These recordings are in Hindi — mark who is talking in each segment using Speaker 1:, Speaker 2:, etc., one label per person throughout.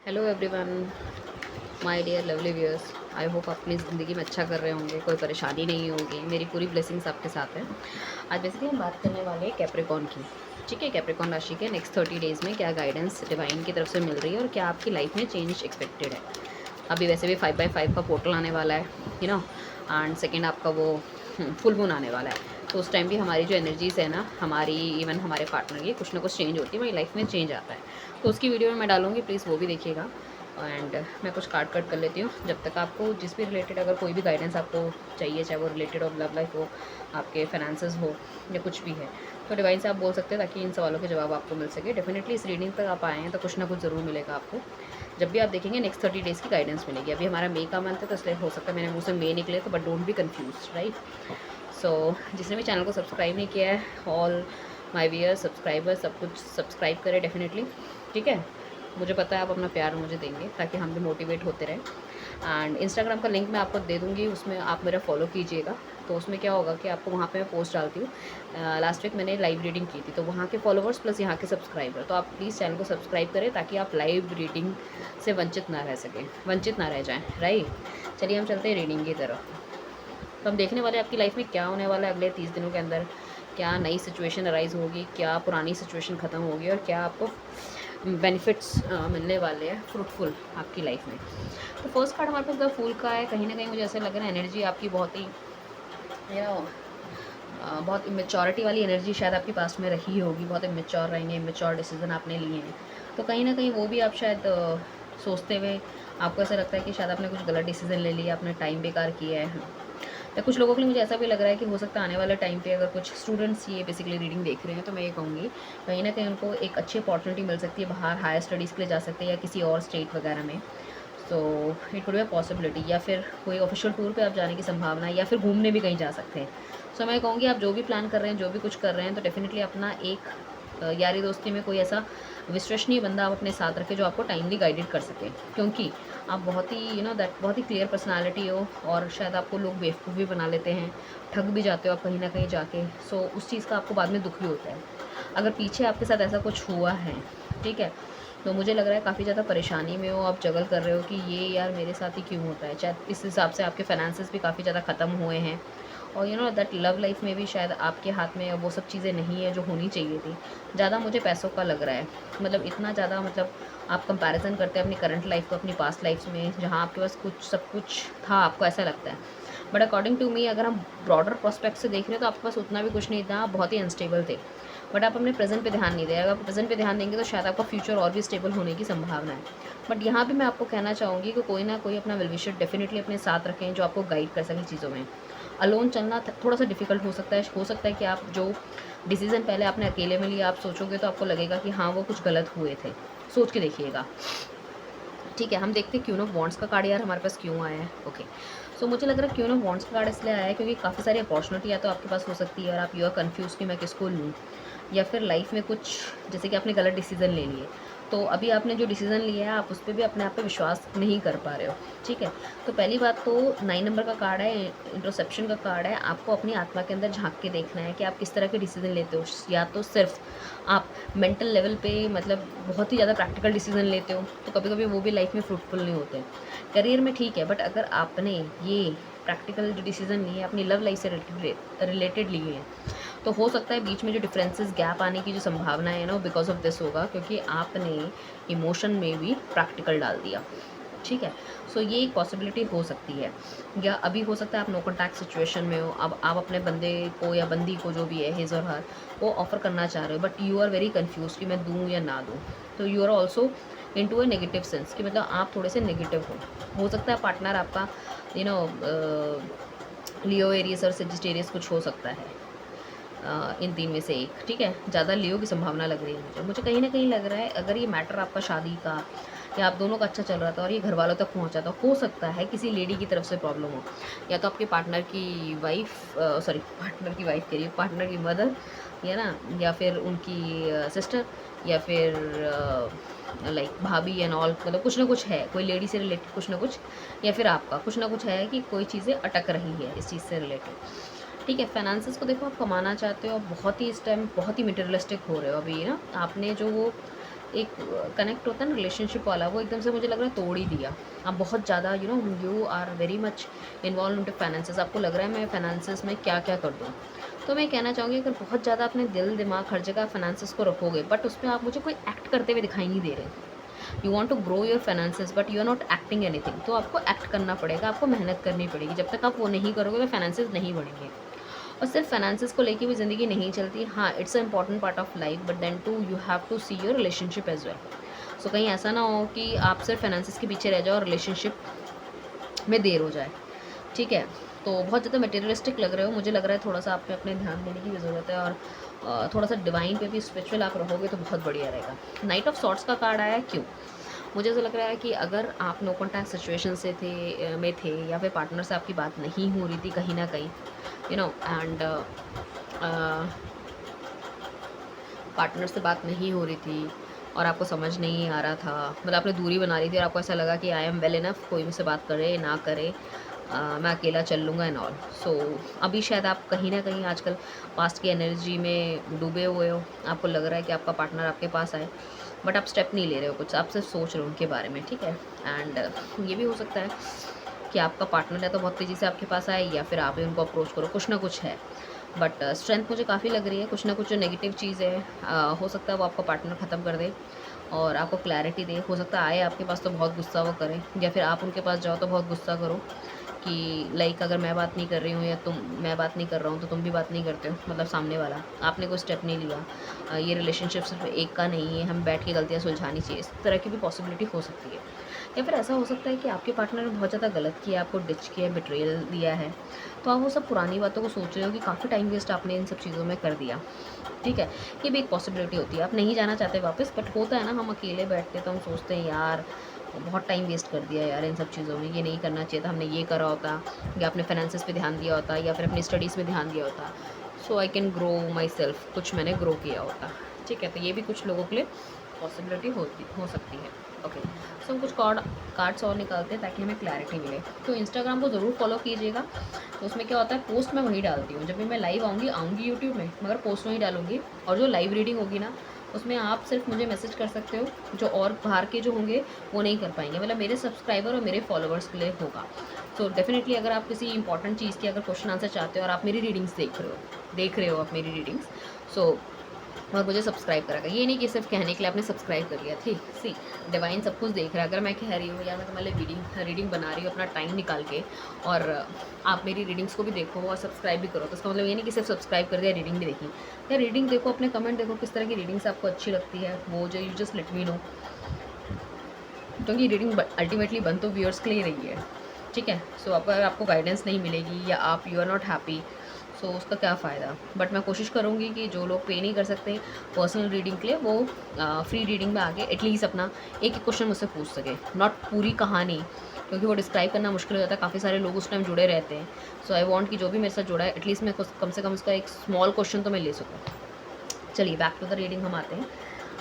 Speaker 1: Hello everyone, my dear lovely viewers. I hope अपनी ज़िंदगी में अच्छा कर रहे होंगे, कोई परेशानी नहीं होगी। मेरी पूरी ब्लेसिंग्स आपके साथ है। आज बेसिकली हम बात करने वाले हैं कैप्रिकॉन की। ठीक है, कैप्रिकॉन राशि के नेक्स्ट 30 डेज़ में क्या गाइडेंस डिवाइन की तरफ से मिल रही है और क्या आपकी लाइफ में चेंज एक्सपेक्टेड है। अभी वैसे भी 5/5 का पोर्टल आने वाला है, एंड सेकेंड आपका वो फुल मून आने वाला है। तो उस टाइम भी हमारी जो एनर्जीज़ है ना, हमारी इवन हमारे पार्टनर की कुछ ना कुछ चेंज होती है, हमारी लाइफ में चेंज आता है। तो उसकी वीडियो में मैं डालूँगी, प्लीज़ वो भी देखिएगा। एंड मैं कुछ कार्ड कट कर लेती हूँ। जब तक आपको जिस भी रिलेटेड अगर कोई भी गाइडेंस आपको चाहिए, चाहे वो रिलेटेड ऑफ लव लाइफ हो, आपके फाइनेंसेस हो, या कुछ भी है, तो डिवाइन से आप बोल सकते हैं ताकि इन सवालों के जवाब आपको मिल सके। डेफिनेटली इस रीडिंग तक आप आए हैं तो कुछ ना कुछ ज़रूर मिलेगा आपको। जब भी आप देखेंगे नेक्स्ट 30 डेज़ की गाइडेंस मिलेगी। अभी हमारा मई का मंथ है, तो इसलिए हो सकता है मेरे मुँह से मई निकले, तो but don't be confuse, right. So जिसने भी चैनल को सब्सक्राइब नहीं किया है, ऑल माय व्यूअर्स, सब्सक्राइबर्स, सब कुछ सब्सक्राइब करें डेफिनेटली। ठीक है, मुझे पता है आप अपना प्यार मुझे देंगे ताकि हम भी मोटिवेट होते रहें। एंड इंस्टाग्राम का लिंक मैं आपको दे दूँगी, उसमें आप मेरा फॉलो कीजिएगा। तो उसमें क्या होगा कि आपको वहाँ पे मैं पोस्ट डालती हूँ। लास्ट वीक मैंने लाइव रीडिंग की थी, तो वहाँ के फॉलोवर्स प्लस यहाँ के सब्सक्राइबर, तो आप प्लीज़ चैनल को सब्सक्राइब करें ताकि आप लाइव रीडिंग से वंचित ना रह सकें, वंचित ना रह जाएँ, राइट। चलिए हम चलते हैं रीडिंग की तरफ। तो हम देखने वाले हैं आपकी लाइफ में क्या होने वाला है अगले 30 दिनों के अंदर। क्या नई सिचुएशन अराइज़ होगी, क्या पुरानी सिचुएशन ख़त्म होगी, और क्या आपको बेनिफिट्स मिलने वाले हैं फ्रूटफुल आपकी लाइफ में। तो फर्स्ट कार्ड हमारे पास द फूल का है। कहीं ना कहीं मुझे ऐसा लग रहा है एनर्जी आपकी बहुत ही बहुत इमेच्योरिटी वाली एनर्जी शायद आपके पास में रही होगी। बहुत इमेच्योर रहेंगे, इमेच्योर डिसीजन आपने लिए हैं। तो कहीं ना कहीं वो भी आप शायद सोचते हुए आपको ऐसा लगता है कि शायद आपने कुछ गलत डिसीजन ले लिया, आपने टाइम बेकार किया है। या कुछ लोगों के लिए मुझे ऐसा भी लग रहा है कि हो सकता है आने वाले टाइम पे अगर कुछ स्टूडेंट्स ये बेसिकली रीडिंग देख रहे हैं, तो मैं ये कहूँगी कहीं ना कहीं उनको एक अच्छी अपॉर्चुनिटी मिल सकती है, बाहर हायर स्टडीज़ के लिए जा सकते हैं या किसी और स्टेट वगैरह में। So it would be a possibility, या फिर कोई ऑफिशियल टूर पे आप जाने की संभावना है, या फिर घूमने भी कहीं जा सकते हैं। सो मैं कहूँगी आप जो भी प्लान कर रहे हैं, जो भी कुछ कर रहे हैं, तो डेफिनेटली अपना एक यारी दोस्ती में कोई ऐसा विश्वसनीय बंदा आप अपने साथ रखें जो आपको टाइमली गाइडेड कर सके, क्योंकि आप बहुत ही दैट बहुत ही क्लियर पर्सनालिटी हो, और शायद आपको लोग बेवकूफ़ भी बना लेते हैं, ठग भी जाते हो आप कहीं ना कहीं जाके। सो उस चीज़ का आपको बाद में दुख भी होता है अगर पीछे आपके साथ ऐसा कुछ हुआ है। ठीक है, तो मुझे लग रहा है काफ़ी ज़्यादा परेशानी में हो आप, जगल कर रहे हो कि ये यार मेरे साथ ही क्यों होता है। शायद इस हिसाब से आपके फाइनेंसेस भी काफ़ी ज़्यादा ख़त्म हुए हैं, और दैट लव लाइफ में भी शायद आपके हाथ में वो सब चीज़ें नहीं है जो होनी चाहिए थी। ज़्यादा मुझे पैसों का लग रहा है, मतलब इतना ज़्यादा, मतलब आप कंपैरिजन करते हैं अपनी करंट लाइफ को अपनी पास्ट लाइफ में, जहाँ आपके पास कुछ सब कुछ था, आपको ऐसा लगता है। बट अकॉर्डिंग टू मी अगर हम ब्रॉडर प्रोस्पेक्ट से देख रहे हैं तो आपके पास उतना भी कुछ नहीं था, आप बहुत ही अनस्टेबल थे। बट आप अपने प्रेजेंट पे ध्यान नहीं दे रहे। अगर आप प्रेजेंट पे ध्यान देंगे तो शायद आपका फ्यूचर और भी स्टेबल होने की संभावना है। बट यहाँ भी मैं आपको कहना चाहूँगी कि कोई ना कोई अपना वेल विशर डेफिनेटली अपने साथ रखें जो आपको गाइड कर सके चीज़ों में। अलोन चलना थोड़ा सा डिफिकल्ट हो सकता है कि आप जो डिसीज़न पहले आपने अकेले में लिया, आप सोचोगे तो आपको लगेगा कि हाँ वो कुछ गलत हुए थे। सोच के देखिएगा। ठीक है, हम देखते हैं क्यून ऑफ वॉन्ड्स का कार्ड यार हमारे पास क्यों आया है। ओके, सो मुझे लग रहा है क्यून ऑफ वॉन्ड्स का कार्ड इसलिए आया है क्योंकि काफ़ी सारी अपॉर्चुनिटी या तो आपके पास हो सकती है और आप यू आर कन्फ्यूज़ कि मैं किसको लूँ, या फिर लाइफ में कुछ जैसे कि आपने गलत डिसीज़न ले लिए, तो अभी आपने जो डिसीज़न लिया है आप उस पर भी अपने आप पे विश्वास नहीं कर पा रहे हो। ठीक है, तो पहली बात तो 9 नंबर का कार्ड है, इंट्रोसेप्शन का कार्ड है। आपको अपनी आत्मा के अंदर झांक के देखना है कि आप किस तरह के डिसीज़न लेते हो। या तो सिर्फ आप मेंटल लेवल पे मतलब बहुत ही ज़्यादा प्रैक्टिकल डिसीजन लेते हो, तो कभी कभी वो भी लाइफ में फ्रूटफुल नहीं होते हैं। करियर में ठीक है, बट अगर आपने ये प्रैक्टिकल जो डिसीजन लिए अपनी लव लाइफ से रिलेटेड लिए हैं, तो हो सकता है बीच में जो डिफरेंसेस गैप आने की जो संभावना है ना, वो बिकॉज ऑफ दिस होगा क्योंकि आपने इमोशन में भी प्रैक्टिकल डाल दिया। ठीक है, सो ये एक पॉसिबिलिटी हो सकती है। या अभी हो सकता है आप नो कॉन्टैक्ट सिचुएशन में हो, अब आप अपने बंदे को या बंदी को जो भी है हिज और हर वो ऑफ़र करना चाह रहे हो, but you are very confuse कि मैं दूँ या ना दूँ। तो you are also into a negative sense कि मतलब आप थोड़े से नेगेटिव हो सकता है पार्टनर आपका यू नो लियो एरियस और सेजिटेरियस कुछ हो सकता है। इन 3 में से एक। ठीक है, ज़्यादा लियो की संभावना लग रही है मुझे। मुझे कहीं न कहीं लग रहा है अगर ये मैटर आपका शादी का या आप दोनों का अच्छा चल रहा था और ये घरवालों तक पहुँचा, तो हो सकता है किसी लेडी की तरफ से प्रॉब्लम हो। या तो आपके पार्टनर की वाइफ़ सॉरी पार्टनर की वाइफ़ कह रही हूँ, पार्टनर की मदर, या ना, या फिर उनकी सिस्टर, या फिर लाइक भाभी एंड ऑल, मतलब कुछ ना कुछ है, कोई लेडी से रिलेटेड कुछ ना कुछ, या फिर आपका कुछ ना कुछ है कि कोई चीज़ें अटक रही है इस चीज़ से रिलेटेड। ठीक है, फाइनेंसेस को देखो आप कमाना चाहते हो, बहुत ही इस टाइम बहुत ही मटेरियलिस्टिक हो रहे हो अभी ना। आपने जो वो एक कनेक्ट होता है ना रिलेशनशिप वाला, वो एकदम से मुझे लग रहा है तोड़ ही दिया। आप बहुत ज़्यादा you are very much involve into finances, आपको लग रहा है मैं फाइनेंसेस में क्या क्या कर दूँ। तो मैं कहना चाहूँगी अगर बहुत ज़्यादा अपने दिल दिमाग हर जगह फाइनेंसेस को रखोगे, बट उसमें आप मुझे कोई एक्ट करते हुए दिखाई नहीं दे रहे। You want to grow your finances but you are not acting anything, तो आपको एक्ट करना पड़ेगा, आपको मेहनत करनी पड़ेगी। जब तक आप वो नहीं करोगे तो फाइनेंसेस नहीं बढ़ेंगे। और सिर्फ फाइनेंसेस को लेके भी ज़िंदगी नहीं चलती। हाँ, it's a important part of life, but then to you have to see your relationship as well. So कहीं ऐसा ना हो कि आप सिर्फ फाइनेंसेस के पीछे रह जाओ और रिलेशनशिप में देर हो जाए। ठीक है, तो बहुत ज़्यादा मटेरियलिस्टिक लग रहे हो, मुझे लग रहा है थोड़ा सा आप पे अपने ध्यान देने की भी ज़रूरत है, और थोड़ा सा डिवाइन पे भी स्पिरिचुअल आप रहोगे तो बहुत बढ़िया रहेगा। नाइट ऑफ सॉर्ट्स का कार्ड आया है, क्यों? मुझे ऐसा लग रहा है कि अगर आप नो कॉन्टैक्ट सिचुएशन से थे या फिर पार्टनर से आपकी बात नहीं हो रही थी कहीं ना कहीं, एंड पार्टनर से बात नहीं हो रही थी और आपको समझ नहीं आ रहा था, मतलब आपने दूरी बना रही थी और आपको ऐसा लगा कि आई एम वेल इनफ, कोई मुझसे बात करे ना करे, मैं अकेला चल लूँगा एंड ऑल। सो अभी शायद आप कहीं ना कहीं आजकल पास्ट की एनर्जी में डूबे हुए हो, आपको लग रहा है कि आपका पार्टनर आपके पास आए, बट आप स्टेप नहीं ले रहे हो कुछ, आप सिर्फ सोच रहे हो उनके बारे में। ठीक है, एंड ये भी हो सकता है कि आपका पार्टनर है तो बहुत तेज़ी से आपके पास आए, या फिर आप ही उनको अप्रोच करो, कुछ ना कुछ है। बट स्ट्रेंथ मुझे काफ़ी लग रही है, कुछ ना कुछ जो नेगेटिव चीज़ है हो सकता है वो आपका पार्टनर ख़त्म कर दे और आपको क्लैरिटी दे। हो सकता है आए आपके पास तो बहुत गुस्सा वो करें, या फिर आप उनके पास जाओ तो बहुत गुस्सा करो कि लाइक अगर मैं बात नहीं कर रही हूँ या मैं बात नहीं कर रहा हूँ तो तुम भी बात नहीं करते हो, मतलब सामने वाला, आपने कोई स्टेप नहीं लिया। ये रिलेशनशिप सिर्फ एक का नहीं है, हम बैठ के गलतियाँ सुलझानी चाहिए, इस तरह की भी पॉसिबिलिटी हो सकती है। या फिर ऐसा हो सकता है कि आपके पार्टनर ने बहुत ज़्यादा गलत किया, आपको डिच किया, बिट्रेयल दिया है, तो आप वो सब पुरानी बातों को सोच रहे हो कि काफ़ी टाइम वेस्ट आपने इन सब चीज़ों में कर दिया। ठीक है, ये भी एक पॉसिबिलिटी होती है, आप नहीं जाना चाहते वापस, बट होता है ना, हम अकेले बैठते तो हम सोचते हैं यार बहुत टाइम वेस्ट कर दिया यार इन सब चीज़ों में, ये नहीं करना चाहिए था, हमने ये करा होता, या अपने फाइनेंसेस पे ध्यान दिया होता, या फिर अपनी स्टडीज़ में ध्यान दिया होता, so I can grow myself, कुछ मैंने ग्रो किया होता। ठीक है, तो ये भी कुछ लोगों के लिए पॉसिबिलिटी हो सकती है। ओके, सो हम कुछ कार्ड्स और निकालते हैं ताकि हमें क्लैरिटी मिले। तो इंस्टाग्राम को ज़रूर फॉलो कीजिएगा, तो उसमें क्या होता है, पोस्ट मैं वहीं डालती हूँ, जब भी मैं लाइव आऊँगी यूट्यूब में, मगर पोस्ट वहीं डालूंगी, और जो लाइव रीडिंग होगी ना उसमें आप सिर्फ मुझे मैसेज कर सकते हो, जो और बाहर के जो होंगे वो नहीं कर पाएंगे, मतलब मेरे सब्सक्राइबर और मेरे फॉलोअर्स के लिए होगा। सो डेफिनेटली अगर आप किसी इंपॉर्टेंट चीज़ की अगर क्वेश्चन आंसर चाहते हो और आप मेरी रीडिंग्स देख रहे हो आप मेरी रीडिंग्स, सो और मुझे सब्सक्राइब करा, ये नहीं कि सिर्फ कहने के लिए आपने सब्सक्राइब कर लिया, ठीक सी डिवाइन सब कुछ देख रहा है। अगर मैं कह रही हूँ या मैं तुम्हारे रीडिंग बना रही हूँ अपना टाइम निकाल के, और आप मेरी रीडिंग्स को भी देखो और सब्सक्राइब भी करो, तो इसका मतलब ये नहीं कि सिर्फ सब्सक्राइब कर दिया, रीडिंग भी देखी। या रीडिंग देखो, अपने कमेंट देखो किस तरह की रीडिंग्स आपको अच्छी लगती है, वो जो you just let me know, क्योंकि रीडिंग अल्टीमेटली बन तो व्यूअर्स के लिए रही है। ठीक है, सो अगर आपको गाइडेंस नहीं मिलेगी या आप यू आर नॉट हैप्पी, सो उसका क्या फ़ायदा। बट मैं कोशिश करूँगी कि जो लोग पे नहीं कर सकते पर्सनल रीडिंग के लिए, वो फ्री रीडिंग में आके एटलीस्ट अपना एक एक क्वेश्चन मुझसे पूछ सके, नॉट पूरी कहानी, क्योंकि वो डिस्क्राइब करना मुश्किल हो जाता है, काफ़ी सारे लोग उस टाइम जुड़े रहते हैं। सो आई वॉन्ट कि जो भी मेरे साथ जुड़ा है एटलीस्ट मैं कम से कम उसका एक स्मॉल क्वेश्चन तो मैं ले सकूँ। चलिए बैक टू द रीडिंग हम आते हैं।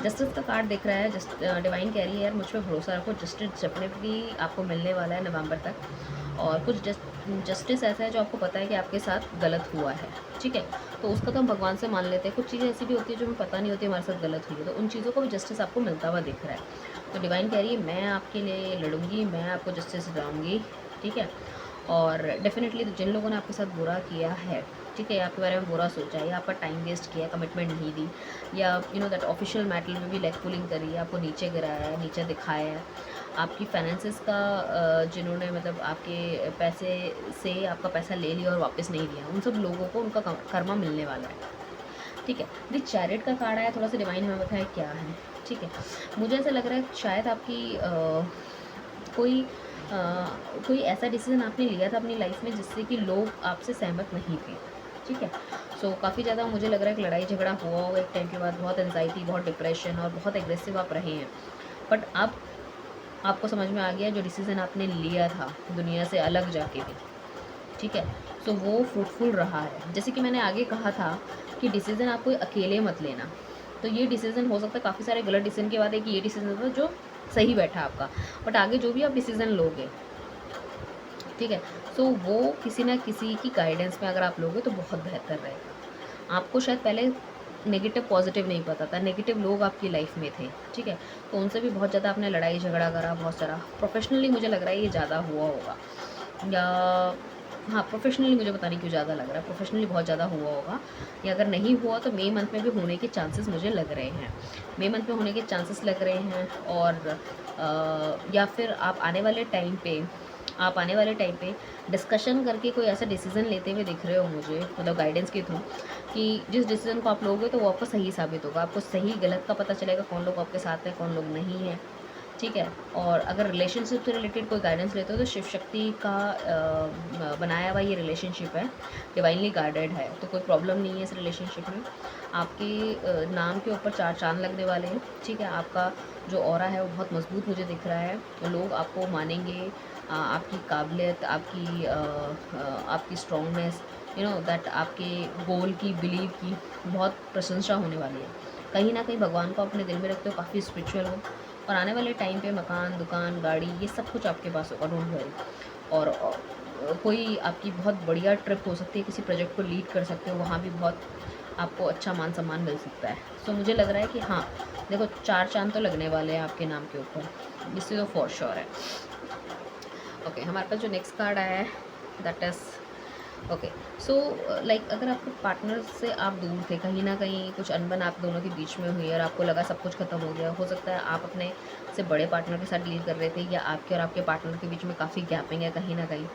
Speaker 1: जस्टिस का कार्ड दिख रहा है, डिवाइन कह रही है यार मुझ पर भरोसा रखो, जस्टिस डेफिनेटली आपको मिलने वाला है नवंबर तक, और कुछ जस्टिस ऐसा है जो आपको पता है कि आपके साथ गलत हुआ है। ठीक है, तो उसका तो हम भगवान से मान लेते हैं, कुछ चीज़ें ऐसी भी होती है जो हमें पता नहीं होती हमारे साथ गलत हुई है, तो उन चीज़ों को भी जस्टिस आपको मिलता हुआ दिख रहा है। तो डिवाइन कह रही है मैं आपके लिए लड़ूंगी, मैं आपको जस्टिस दिलाऊंगी। ठीक है, और डेफिनेटली जिन लोगों ने आपके साथ बुरा किया है, ठीक है, आपके बारे में बुरा सोचा है, या आपका टाइम वेस्ट किया, कमिटमेंट नहीं दी, या दैट ऑफिशियल मैटर में भी लेग पुलिंग करी है, आपको नीचे गिराया है, नीचे दिखाया है, आपकी फाइनेंसेस का जिन्होंने मतलब आपके पैसे से आपका पैसा ले लिया और वापस नहीं दिया, उन सब लोगों को उनका कर्मा मिलने वाला है। ठीक है, दी चैरिट का कार्ड आया, थोड़ा सा डिवाइन हमें बताया क्या है। ठीक है, मुझे ऐसा लग रहा है शायद आपकी कोई कोई ऐसा डिसीजन आपने लिया था अपनी लाइफ में जिससे कि लोग आपसे सहमत नहीं थे। ठीक है, सो काफ़ी ज़्यादा मुझे लग रहा है कि लड़ाई झगड़ा हुआ हो एक टाइम के बाद, बहुत एंजाइटी, बहुत डिप्रेशन और बहुत एग्रेसिव आप रहे हैं, बट अब आपको समझ में आ गया जो डिसीज़न आपने लिया था दुनिया से अलग जाके भी। ठीक है, सो वो फ्रूटफुल रहा है। जैसे कि मैंने आगे कहा था कि डिसीज़न आप कोई अकेले मत लेना, तो ये डिसीज़न हो सकता है काफ़ी सारे गलत डिसीजन के बाद एक ये डिसीज़न था जो सही बैठा आपका, बट आगे जो भी आप डिसीज़न लोगे, ठीक है, सो वो किसी ना किसी की गाइडेंस में अगर आप लोगे तो बहुत बेहतर रहेगा। आपको शायद पहले नेगेटिव पॉजिटिव नहीं पता था, नेगेटिव लोग आपकी लाइफ में थे, ठीक है। तो उनसे भी बहुत ज़्यादा आपने लड़ाई झगड़ा करा, बहुत सारा। प्रोफेशनली मुझे लग रहा है ये ज़्यादा हुआ होगा, या हाँ, प्रोफेशनली मुझे पता नहीं क्यों ज़्यादा लग रहा है, प्रोफेशनली बहुत ज़्यादा हुआ होगा, या अगर नहीं हुआ तो मई मंथ में भी होने के चांसेस मुझे लग रहे हैं, मई मंथ में होने के चांसेस लग रहे हैं। और या फिर आप आने वाले टाइम पे डिस्कशन करके कोई ऐसा डिसीज़न लेते हुए दिख रहे हो मुझे, मतलब गाइडेंस के थ्रू, कि जिस डिसीज़न को आप लोगे तो वो आपको सही साबित होगा, आपको सही गलत का पता चलेगा, कौन लोग आपके साथ हैं, कौन लोग नहीं हैं, ठीक है। और अगर रिलेशनशिप से रिलेटेड कोई गाइडेंस लेते हो तो शिव शक्ति का बनाया हुआ ये रिलेशनशिप है, डिवाइनली गाइडेड है, तो कोई प्रॉब्लम नहीं है इस रिलेशनशिप में। आपके नाम के ऊपर 4 चाँद लगने वाले हैं, ठीक है। आपका जो ऑरा है वो बहुत मजबूत मुझे दिख रहा है, तो लोग आपको मानेंगे, आपकी काबिलियत, आपकी स्ट्रॉन्गनेस, यू नो दैट, आपके गोल की, बिलीव की बहुत प्रशंसा होने वाली है। कहीं ना कहीं भगवान को अपने दिल में रखते हो, काफ़ी स्पिरिचुअल हो, और आने वाले टाइम पे मकान, दुकान, गाड़ी, ये सब कुछ आपके पास होगा, डोंट वरी। और कोई आपकी बहुत बढ़िया ट्रिप हो सकती है, किसी प्रोजेक्ट को लीड कर सकते हो, वहाँ भी बहुत आपको अच्छा मान सम्मान मिल सकता है। सो मुझे लग रहा है कि हाँ, देखो 4 चाँद तो लगने वाले हैं आपके नाम के ऊपर, इससे तो फॉर श्योर है। ओके, हमारे पास जो नेक्स्ट कार्ड आया है that is okay. So like, अगर आपके पार्टनर से आप दूर थे, कहीं ना कहीं कुछ अनबन आप दोनों के बीच में हुई और आपको लगा सब कुछ ख़त्म हो गया, हो सकता है आप अपने से बड़े पार्टनर के साथ डील कर रहे थे, या आपके और आपके पार्टनर के बीच में काफ़ी गैपिंग है कहीं ना कहीं,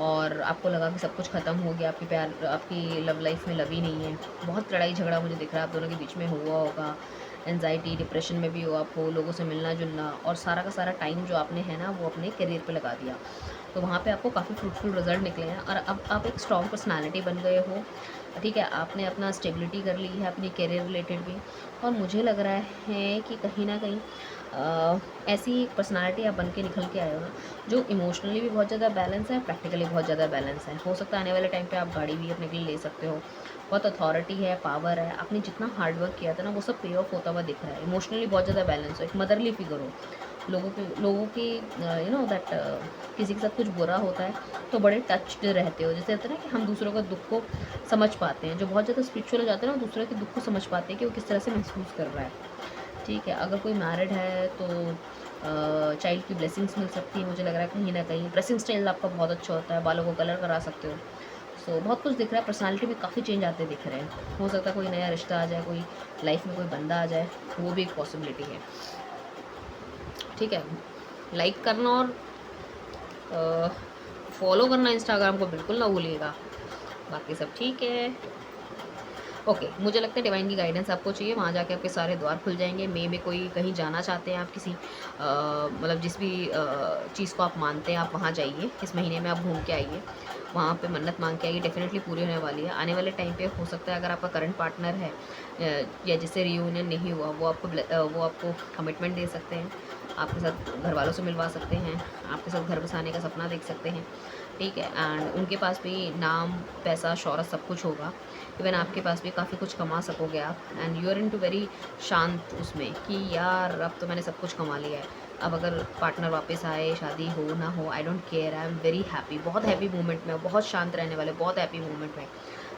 Speaker 1: और आपको लगा कि सब कुछ ख़त्म हो गया, आपकी लव लाइफ में लव ही नहीं है, बहुत लड़ाई झगड़ा मुझे दिख रहा है आप दोनों के बीच में हुआ होगा, एनजाइटी, डिप्रेशन में भी हो आप, हो लोगों से मिलना जुलना, और सारा का सारा टाइम जो आपने है ना वो अपने करियर पे लगा दिया, तो वहाँ पे आपको काफ़ी फ्रूटफुल रिजल्ट निकले हैं, और अब आप एक स्ट्रॉन्ग पर्सनालिटी बन गए हो, ठीक है। आपने अपना स्टेबिलिटी कर ली है अपनी करियर रिलेटेड भी, और मुझे लग रहा है कि कहीं ना कहीं ऐसी पर्सनालिटी आप बन के निकल के आए हो ना, जो इमोशनली भी बहुत ज़्यादा बैलेंस है, प्रैक्टिकली बहुत ज़्यादा बैलेंस है। हो सकता है आने वाले टाइम पे आप गाड़ी भी अपने के लिए ले सकते हो, बहुत अथॉरिटी है, पावर है, आपने जितना हार्ड वर्क किया था ना वो सब पे ऑफ होता हुआ दिख रहा है। इमोशनली बहुत ज़्यादा बैलेंस हो, एक मदरली फिगर हो, लोगों की यू नो दैट, किसी के साथ कुछ बुरा होता है तो बड़े टच्ड रहते हो, जैसे होता है ना कि हम दूसरों का दुख को समझ पाते हैं, जो बहुत ज़्यादा स्पिरिचुअल हो जाते हैं ना, वो दूसरे के दुख को समझ पाते हैं कि वो किस तरह से महसूस कर रहा है, ठीक है। अगर कोई मैरिड है तो चाइल्ड की ब्लेसिंग्स मिल सकती है, मुझे लग रहा है कहीं ना कहीं ड्रेसिंग स्टाइल आपका बहुत अच्छा होता है, बालों को कलर करा सकते हो, सो बहुत कुछ दिख रहा है, पर्सनालिटी में काफ़ी चेंज आते दिख रहे हैं। हो सकता है कोई नया रिश्ता आ जाए, कोई लाइफ में कोई बंदा आ जाए, वो भी एक पॉसिबिलिटी है, ठीक है। लाइक करना और फॉलो करना इंस्टाग्राम को बिल्कुल ना भूलिएगा, बाकी सब ठीक है। ओके, मुझे लगता है डिवाइन की गाइडेंस आपको चाहिए, वहाँ जाके आपके सारे द्वार खुल जाएंगे। मई में कोई कहीं जाना चाहते हैं आप, किसी मतलब जिस भी चीज़ को आप मानते हैं, आप वहाँ जाइए, इस महीने में आप घूम के आइए, वहाँ पे मन्नत मांग के आइए, डेफिनेटली पूरी होने वाली है। आने वाले टाइम पे हो सकता है अगर आपका करंट पार्टनर है या जिससे रियूनियन नहीं हुआ, वो आपको कमिटमेंट दे सकते हैं, आपके साथ घर वालों से मिलवा सकते हैं, आपके साथ घर बसाने का सपना देख सकते हैं, ठीक है। एंड उनके पास भी नाम, पैसा, शौहरत सब कुछ होगा, इवन आपके पास भी काफ़ी कुछ कमा सकोगे आप, and you are into very शांत उसमें कि यार अब तो मैंने सब कुछ कमा लिया है, अब अगर पार्टनर वापस आए, शादी हो ना हो, I don't care, I am very happy, बहुत हैप्पी मोमेंट में, बहुत शांत रहने वाले, बहुत हैप्पी मोमेंट में।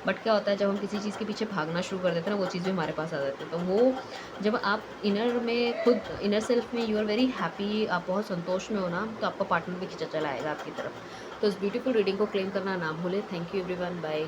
Speaker 1: बट क्या होता है जब हम किसी चीज़ के पीछे भागना शुरू कर देते हैं ना, वो चीज़ भी हमारे पास आ जाती है, तो वो जब आप इनर में, खुद इनर सेल्फ में यू आर वेरी हैप्पी, आप बहुत संतोष में हो ना, तो आपका पार्टनर भी खींचा चला आएगा आपकी तरफ। तो इस ब्यूटीफुल रीडिंग को क्लेम करना ना भूले। Thank you everyone, bye.